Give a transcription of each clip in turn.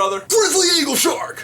brother? Grizzly eagle shark!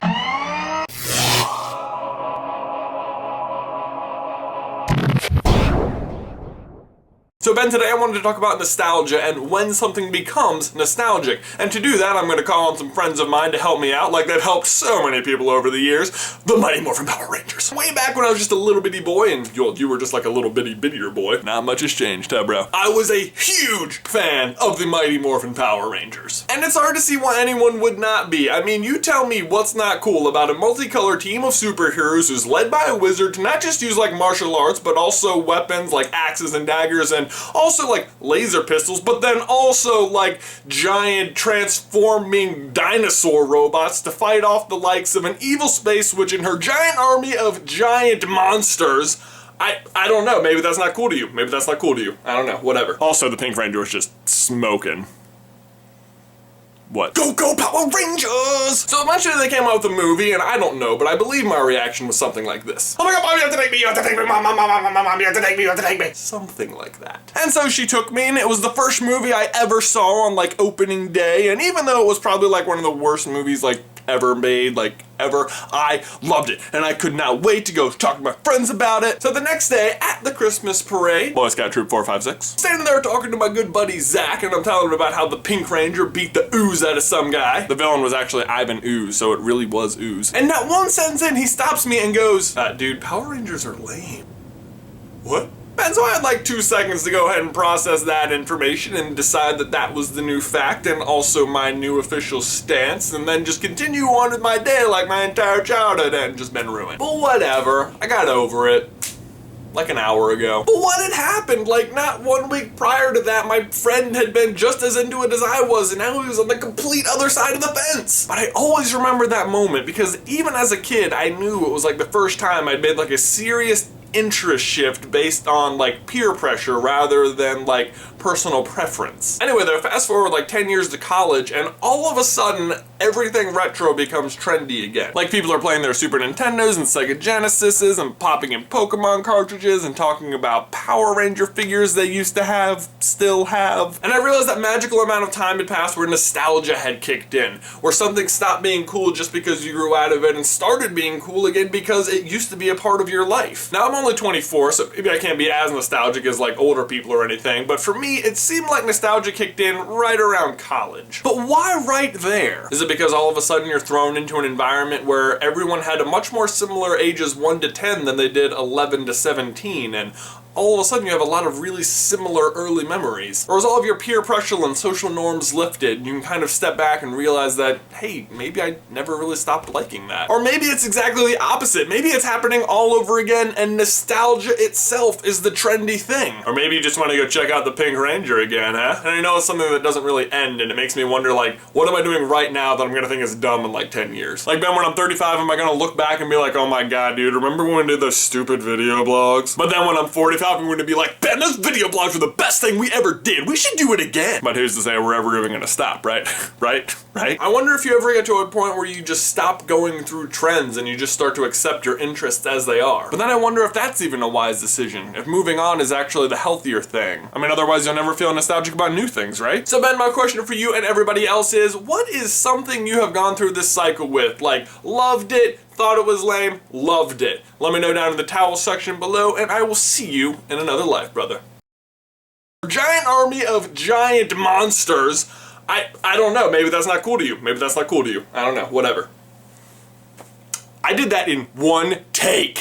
So Ben, today I wanted to talk about nostalgia and when something becomes nostalgic. And to do that, I'm going to call on some friends of mine to help me out, like they've helped so many people over the years. The Mighty Morphin Power Rangers. Way back when I was just a little bitty boy, and you were just like a little bittier boy. Not much has changed, huh, bro? I was a huge fan of the Mighty Morphin Power Rangers. And it's hard to see why anyone would not be. I mean, you tell me what's not cool about a multicolored team of superheroes who's led by a wizard to not just use like martial arts, but also weapons like axes and daggers and also like laser pistols, but then also like giant transforming dinosaur robots to fight off the likes of an evil space witch and her giant army of giant monsters. I don't know, maybe that's not cool to you. Maybe that's not cool to you. I don't know, whatever. Also, the Pink Ranger was just smoking. What? Go, go, Power Rangers! So eventually they came out with a movie, and I don't know, but I believe my reaction was something like this. Oh my god, Mom, you have to take me, you have to take me, Mom, you have to take me, you have to take me. Something like that. And so she took me, and it was the first movie I ever saw on, like, opening day, and even though it was probably, like, one of the worst movies, like, ever made, like, ever, I loved it, and I could not wait to go talk to my friends about it. So the next day, at the Christmas parade, Boy Scout Troop 456, standing there talking to my good buddy Zach, and I'm telling him about how the Pink Ranger beat the ooze out of some guy. The villain was actually Ivan Ooze, so it really was ooze. And not one sentence in, he stops me and goes, dude, Power Rangers are lame. What? And so I had like 2 seconds to go ahead and process that information and decide that that was the new fact and also my new official stance, and then just continue on with my day like my entire childhood hadn't just been ruined. But whatever, I got over it. Like an hour ago. But what had happened? Like, not 1 week prior to that, my friend had been just as into it as I was, and now he was on the complete other side of the fence. But I always remember that moment, because even as a kid, I knew it was like the first time I'd made like a serious interest shift based on like peer pressure rather than like personal preference. Anyway, though, fast forward like 10 years to college, and all of a sudden, everything retro becomes trendy again. Like, people are playing their Super Nintendos and Sega Genesises and popping in Pokemon cartridges and talking about Power Ranger figures they used to have, still have. And I realized that magical amount of time had passed where nostalgia had kicked in, where something stopped being cool just because you grew out of it and started being cool again because it used to be a part of your life. Now, I'm only 24, so maybe I can't be as nostalgic as like older people or anything, but for me, it seemed like nostalgia kicked in right around college. But why right there? Is it because all of a sudden you're thrown into an environment where everyone had a much more similar ages 1 to 10 than they did 11 to 17, and all of a sudden you have a lot of really similar early memories? Or is all of your peer pressure and social norms lifted, and you can kind of step back and realize that, hey, maybe I never really stopped liking that? Or maybe it's exactly the opposite. Maybe it's happening all over again, and nostalgia itself is the trendy thing. Or maybe you just want to go check out the Pink Ranger again, huh? And I know it's something that doesn't really end, and it makes me wonder, like, what am I doing right now that I'm gonna think is dumb in like 10 years? Like, Ben, when I'm 35, am I gonna look back and be like, oh my god, dude, remember when we did those stupid video blogs? But then when I'm 45, I'm going to be like, Ben, those video blogs were the best thing we ever did. We should do it again. But who's to say we're ever even gonna stop, right? right? I wonder if you ever get to a point where you just stop going through trends and you just start to accept your interests as they are. But then I wonder if that's even a wise decision. If moving on is actually the healthier thing. I mean, otherwise you'll never feel nostalgic about new things, right? So Ben, my question for you and everybody else is, what is something you have gone through this cycle with? Like, loved it, thought it was lame, loved it. Let me know down in the towel section below, and I will see you in another life, brother. Giant army of giant monsters. I don't know, maybe that's not cool to you. Maybe that's not cool to you. I don't know, whatever. I did that in 1 take.